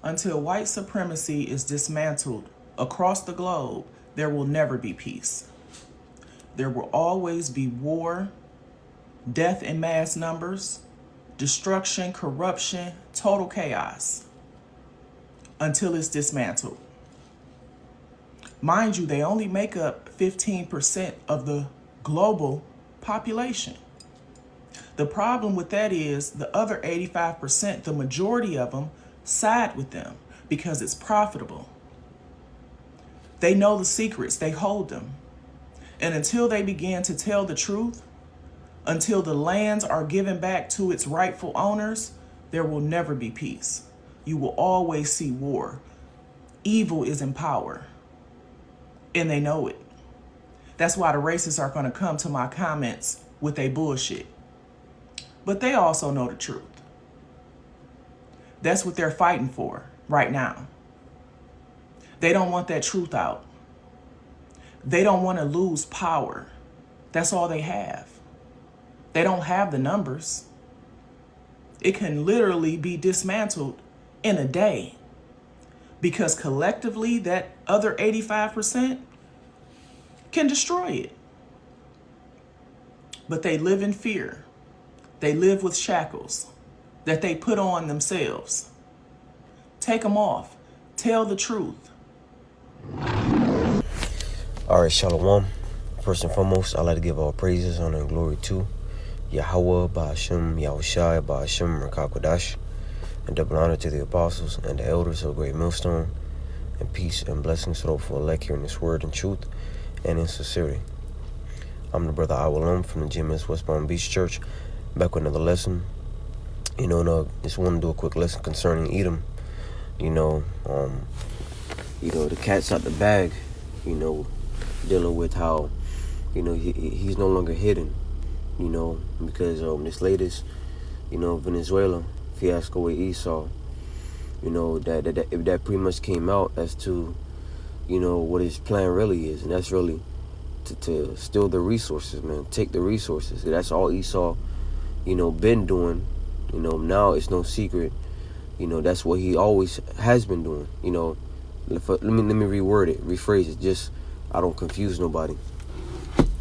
Until white supremacy is dismantled across the globe, there will never be peace. There will always be war, death in mass numbers, destruction, corruption, total chaos until it's dismantled. Mind you, they only make up 15% of the global population. The problem with that is the other 85%, the majority of them, side with them because it's profitable. They know the secrets, they hold them. And until they begin to tell the truth, until the lands are given back to its rightful owners, there will never be peace. You will always see war. Evil is in power, and they know it. That's why the racists are going to come to my comments with their bullshit. But they also know the truth. That's what they're fighting for right now. They don't want that truth out. They don't want to lose power. That's all they have. They don't have the numbers. It can literally be dismantled in a day because collectively that other 85% can destroy it. But they live in fear. They live with shackles that they put on themselves. Take them off. Tell the truth. All right, Shalom. First and foremost, I'd like to give all praises, honor, and glory to Yahweh, Ba'ashem, Yahushai, Ba'ashem, Rakakwadash, and double honor to the apostles and the elders of Great Millstone, and peace and blessings to those for elect hearing this word in truth and in sincerity. I'm the brother Awalum from the GMS West Palm Beach Church, back with another lesson. Just want to do a quick lesson concerning Edom. The cat's out the bag, dealing with how, he's no longer hidden, because this latest, Venezuela fiasco with Esau, that pretty much came out as to, what his plan really is, and that's really to steal the resources, man, take the resources. That's all Esau, been doing. Now it's no secret. That's what he always has been doing. Let me reword it, rephrase it, just I don't confuse nobody.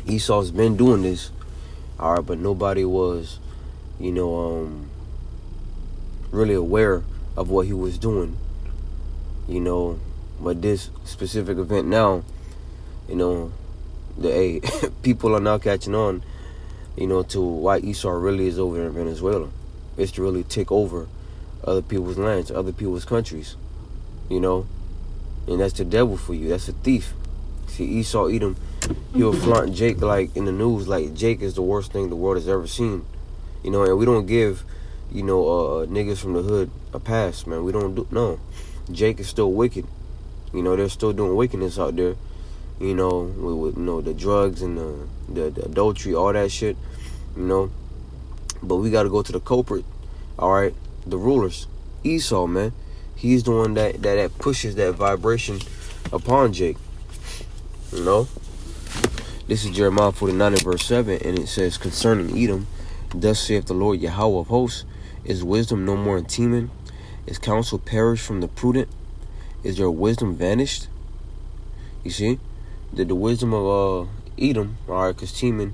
Esau's been doing this, all right, but nobody was, really aware of what he was doing. But this specific event now, people are now catching on, to why Esau really is over in Venezuela. It's to really take over other people's lands, other people's countries, and that's the devil for you. That's a thief. See, Esau, Edom, he'll flaunt Jake like in the news, like Jake is the worst thing the world has ever seen, and we don't give, niggas from the hood a pass, man. We don't do, no. Jake is still wicked. They're still doing wickedness out there, with the drugs and the adultery, all that shit, But we got to go to the culprit, all right, the rulers. Esau, man, he's the one that pushes that vibration upon Jake, This is Jeremiah 49 and verse 7, and it says, concerning Edom, thus saith the Lord Yahweh of hosts, is wisdom no more in Teman? Is counsel perished from the prudent? Is their wisdom vanished? You see, the wisdom of Edom, all right, because Teman,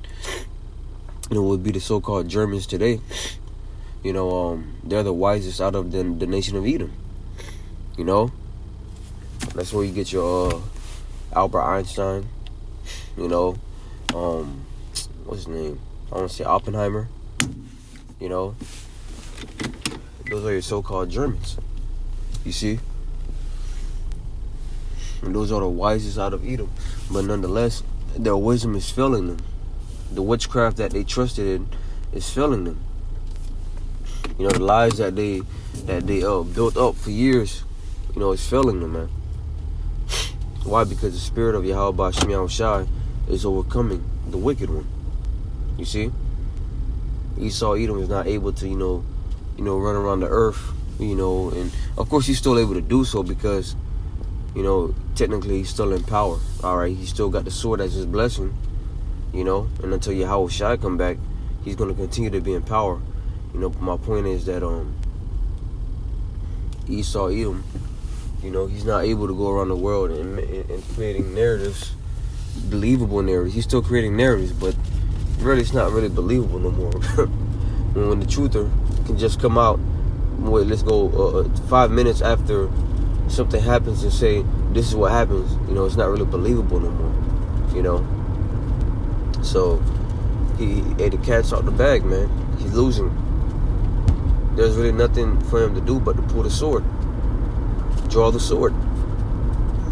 would be the so-called Germans today. They're the wisest out of the nation of Edom. That's where you get your Albert Einstein. What's his name? I want to say Oppenheimer. Those are your so-called Germans. You see? And those are the wisest out of Edom. But nonetheless, their wisdom is failing them. The witchcraft that they trusted in is failing them. The lies that they built up for years, is failing them, man. Why? Because the spirit of Yahweh Ba'ashem Yahushai is overcoming the wicked one. You see? Esau, Edom is not able to, run around the earth, and of course he's still able to do so because, technically he's still in power. All right, he's still got the sword as his blessing, and until Yahweh Shai come back, he's going to continue to be in power. But my point is that Esau, Edom, you know, he's not able to go around the world and creating narratives, believable narratives. He's still creating narratives, but really it's not really believable no more. when the truther can just come out, wait, let's go 5 minutes after something happens and say, this is what happens, you know, it's not really believable no more, you know. So, the cat's out the bag, man. He's losing. There's really nothing for him to do but to pull the sword. Draw the sword.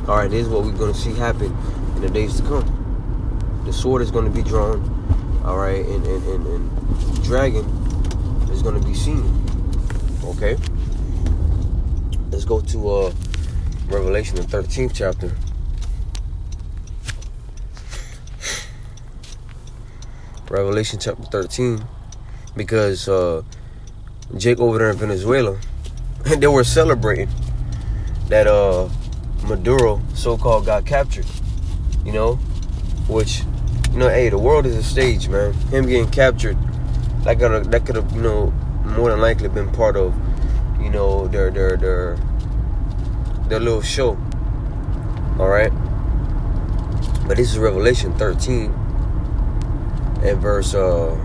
Alright, here's what we're going to see happen in the days to come. The sword is going to be drawn, alright, and the dragon is going to be seen. Okay? Let's go to Revelation, the 13th chapter. Revelation chapter 13, because Jake over there in Venezuela, they were celebrating that Maduro so-called got captured, you know, which, you know, hey, the world is a stage, man. Him getting captured, that could have, you know, more than likely been part of, you know, their little show. All right, but this is Revelation 13 and verse let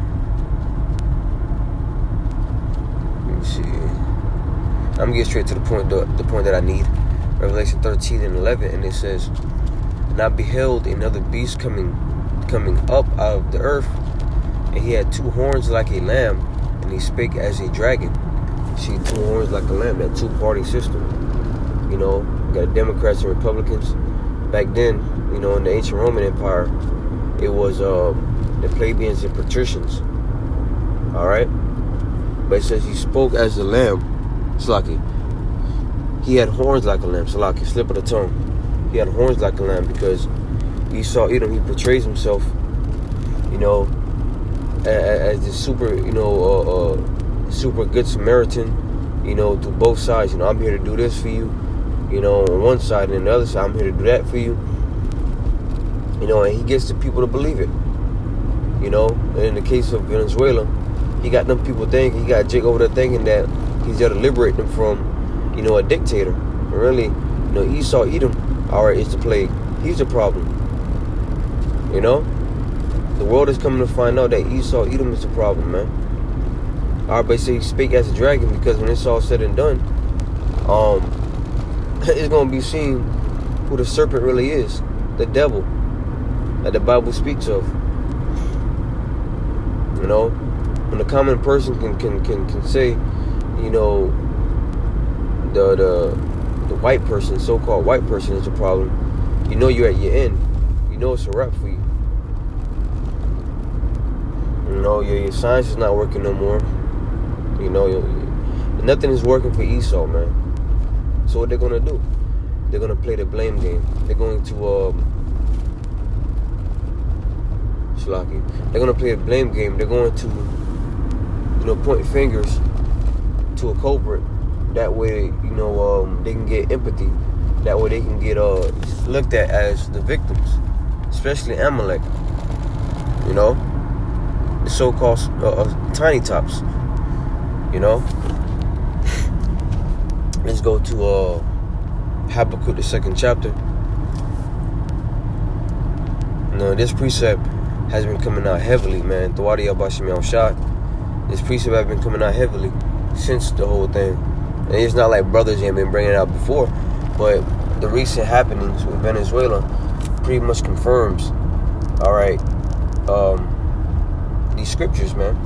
me see. I'm gonna get straight to the point that I need. Revelation 13 and 11, and it says, "And I beheld another beast coming up out of the earth, and he had two horns like a lamb, and he spake as a dragon." See, two horns like a lamb, that two-party system. You know, you got Democrats and Republicans. Back then, you know, in the ancient Roman Empire, it was the plebeians and patricians. All right, but it says he spoke as a lamb. Slaki. He had horns like a lamb. Slaki, slip of the tongue. He had horns like a lamb because Esau, Edom, he portrays himself, you know, as this super, you know, super good Samaritan, you know, to both sides. You know, I'm here to do this for you, you know, on one side, and on the other side, I'm here to do that for you. You know, and he gets the people to believe it. You know, and in the case of Venezuela, he got them people thinking, he got Jake over there thinking that he's there to liberate them from, you know, a dictator. But really, you know, Esau, Edom, alright, is the plague. He's the problem. You know? The world is coming to find out that Esau, Edom is the problem, man. Alright, but say he spake as a dragon because when it's all said and done, it's going to be seen who the serpent really is. The devil that the Bible speaks of. You know? When the common person can say, you know, the white person, so-called white person is the problem, you know you're at your end. You know it's a wrap for you. You know, your science is not working no more. You know, nothing is working for Esau, man. So what they're going to do? They're going to play the blame game. They're going to, they're going to play the blame game. They're going to, you know, point fingers to a culprit. That way, you know, they can get empathy. That way they can get looked at as the victims, especially Amalek. You know, the so-called tiny tops. You know. Let's go to Habakkuk, the 2nd chapter. Now, this precept has been coming out heavily, man. Thawadi Abashim Shot. This precept has been coming out heavily since the whole thing. And it's not like brothers ain't been bringing it out before, but the recent happenings with Venezuela pretty much confirms, all right, these scriptures, man.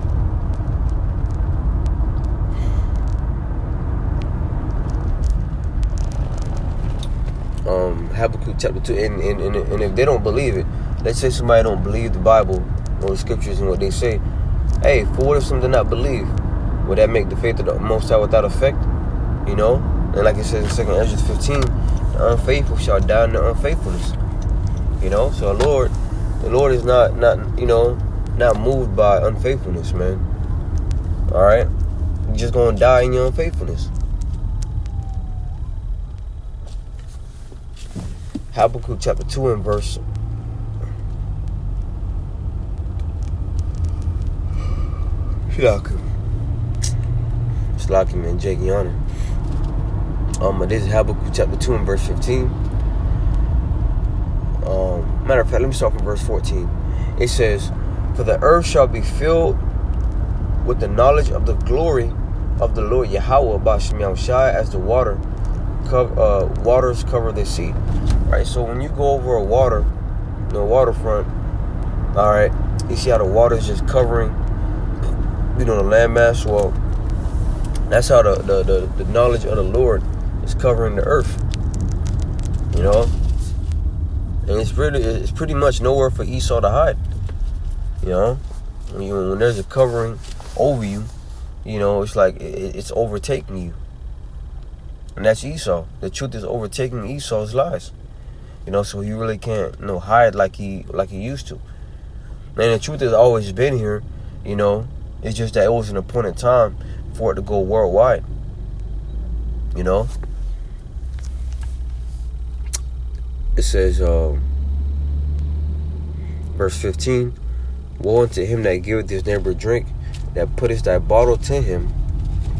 Habakkuk chapter 2, and if they don't believe it, let's say somebody don't believe the Bible or the scriptures and what they say, hey, for what if some do not believe? Would that make the faith of the Most High without effect? You know? And like it says in 2 Ezra 15, the unfaithful shall die in their unfaithfulness. You know? So the Lord is not you know, not moved by unfaithfulness, man. Alright? You're just gonna die in your unfaithfulness. Habakkuk chapter 2 and verse. Slaki, man, Jake Yawner. This is Habakkuk chapter 2 and verse 15. Matter of fact, let me start from verse 14. It says, "For the earth shall be filled with the knowledge of the glory of the Lord Yahweh Bashem Yahushai, as the waters cover the sea." Right. So when you go over a waterfront, all right, you see how the water is just covering, the landmass. Well, that's how the knowledge of the Lord is covering the earth. And it's pretty much nowhere for Esau to hide. When there's a covering over you, it's like it's overtaking you. And that's Esau. The truth is overtaking Esau's lies. So he really can't hide like he used to. And the truth has always been here. It's just that it was an appointed time for it to go worldwide. It says, verse 15, "Woe unto him that giveth his neighbor drink, that putteth thy bottle to him,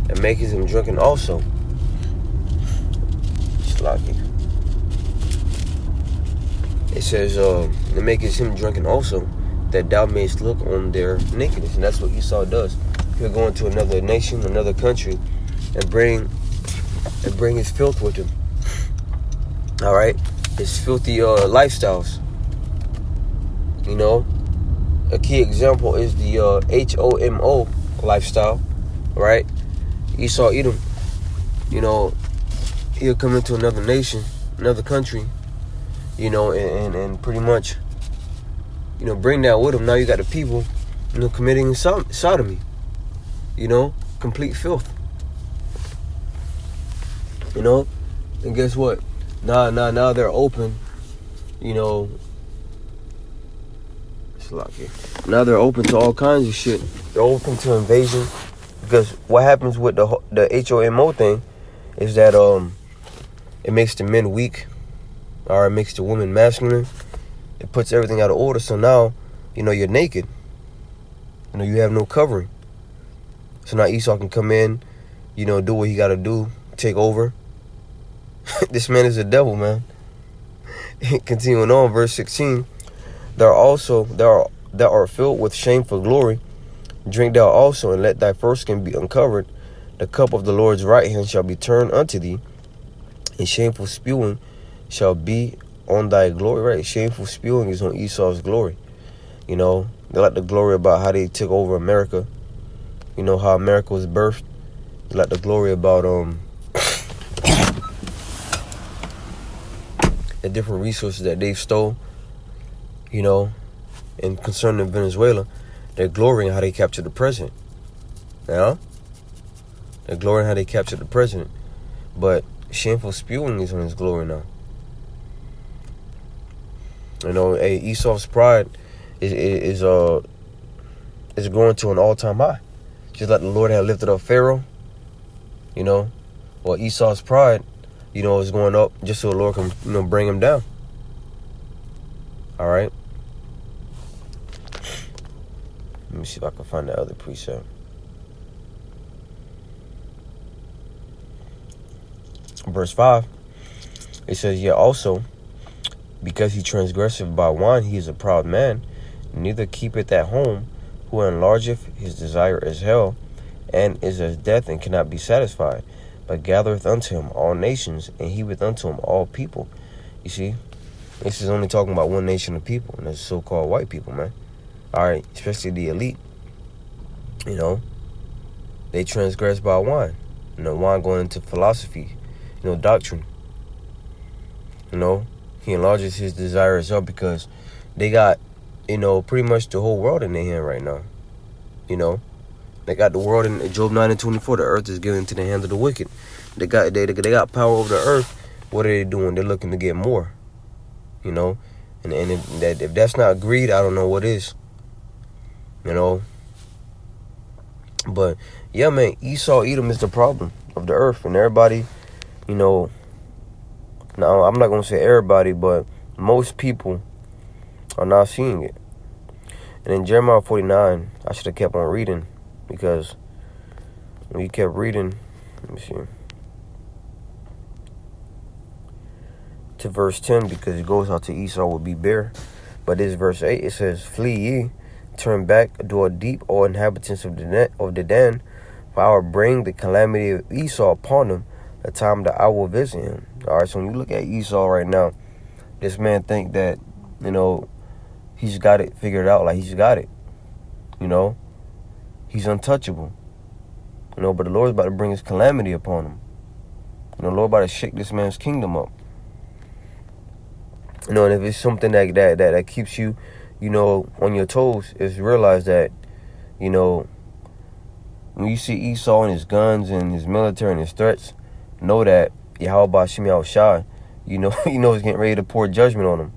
and maketh him drunken also." Slocky. It says, "That maketh him drunken also, that thou mayest look on their nakedness." And that's what Esau does. He'll go into another nation, another country, and bring his filth with him. All right, his filthy lifestyles. A key example is the HOMO lifestyle, right? Esau, Edom. He'll come into another nation, another country, and pretty much, bring that with him. Now you got the people, committing sodomy, complete filth. And guess what? Now they're open, Now they're open to all kinds of shit. They're open to invasion, because what happens with the HOMO thing is that it makes the men weak, or it makes the women masculine. It puts everything out of order. So now, you're naked. You have no covering. So now Esau can come in, do what he got to do, take over. This man is a devil, man. Continuing on, verse 16. There are filled with shameful glory. Drink thou also, and let thy foreskin be uncovered. The cup of the Lord's right hand shall be turned unto thee, and shameful spewing shall be on thy glory. Right? Shameful spewing is on Esau's glory. They like the glory about how they took over America. How America was birthed. They like the glory about the different resources that they've stole. And concerning Venezuela, they're glorying how they captured the president. They're glorying how they captured the president. But shameful spewing is on his glory now. Esau's pride is going to an all-time high. Just like the Lord had lifted up Pharaoh, well, Esau's pride, is going up just so the Lord can, bring him down. All right. Let me see if I can find that other precept. Verse 5, it says, "Yet also, because he transgresseth by wine, he is a proud man, neither keepeth at home, who enlargeth his desire as hell, and is as death, and cannot be satisfied, but gathereth unto him all nations, and heapeth unto him all people." You see, this is only talking about one nation of people, and that's so-called white people, man. All right, especially the elite. They transgress by wine. Wine going into philosophy, doctrine. He enlarges his desires up because they got, pretty much the whole world in their hand right now. They got the world in Job 9 and 24. The earth is given into the hand of the wicked. They got power over the earth. What are they doing? They're looking to get more. And if that's not greed, I don't know what is. But yeah, man, Esau, Edom is the problem of the earth, and everybody, now I'm not gonna say everybody, but most people are not seeing it. And in Jeremiah 49, I should have kept on reading, because when you kept reading, let me see. to verse 10 because it goes out to Esau will be bare. But this verse 8, it says, "Flee ye, turn back, dwell deep, all inhabitants of the den, for I will bring the calamity of Esau upon them, the time that I will visit him." All right, so when you look at Esau right now, this man think that, he's got it figured out, like he's got it. He's untouchable. But the Lord's about to bring his calamity upon him. The Lord about to shake this man's kingdom up. And if it's something that keeps you, on your toes, is realize that, when you see Esau and his guns and his military and his threats, know that Yahweh Bashim Yahushai, he's getting ready to pour judgment on him.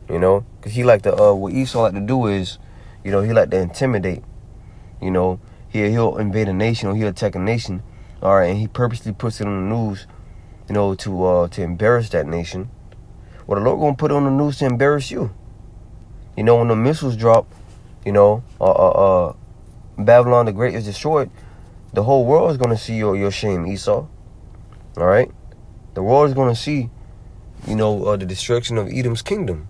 Because he like to, what Esau like to do is, he like to intimidate. He'll invade a nation or he'll attack a nation, all right, and he purposely puts it on the news, to embarrass that nation. Well, the Lord gonna put it on the news to embarrass you. When the missiles drop, Babylon the Great is destroyed, the whole world is gonna see your shame, Esau. All right, the world is gonna see, the destruction of Edom's kingdom.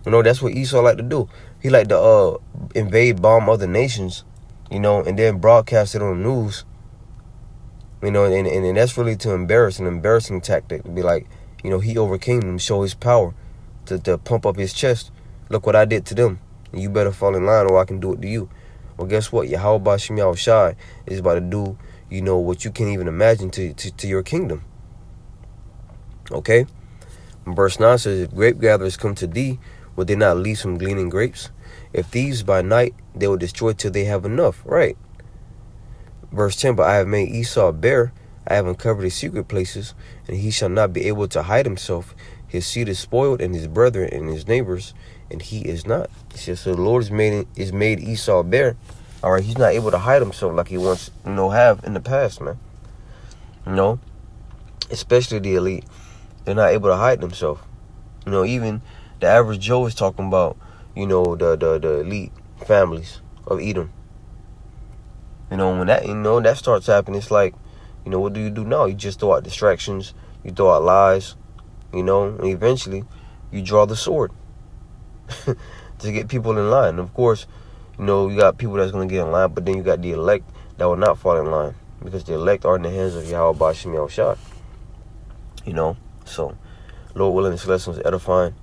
That's what Esau like to do. He like to invade, bomb other nations, and then broadcast it on the news. And that's really to embarrass, an embarrassing tactic. To be like, he overcame them, show his power, to pump up his chest. Look what I did to them. And you better fall in line or I can do it to you. Well, guess what? Yahweh Bashim Yahushai is about to do, what you can't even imagine to your kingdom. Okay? Verse 9 says, "If grape gatherers come to thee, will they not leave from gleaning grapes? If thieves by night, they will destroy till they have enough." Right. Verse 10, "But I have made Esau bare. I have uncovered his secret places, and he shall not be able to hide himself. His seed is spoiled, and his brethren and his neighbors, and he is not." So the Lord is made Esau bare. All right, he's not able to hide himself like he once, have in the past, man. Especially the elite. They're not able to hide themselves. Even the average Joe is talking about, the elite families of Edom. When that starts happening, it's like, what do you do now? You just throw out distractions, you throw out lies, and eventually you draw the sword to get people in line. And of course, you got people that's going to get in line, but then you got the elect that will not fall in line because the elect are in the hands of Yahweh Bashim Yahushai. So, Lord willing, this lesson was edifying.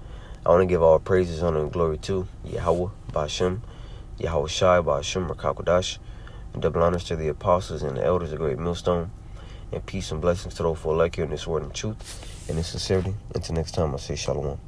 I want to give all praises, honor, and glory to Yahweh Bashim, Yahweh Shai Bashim Rakakodash, and double honors to the apostles and the elders of Great Millstone, and peace and blessings to those who elect you in this word and truth and in sincerity. Until next time, I say shalom.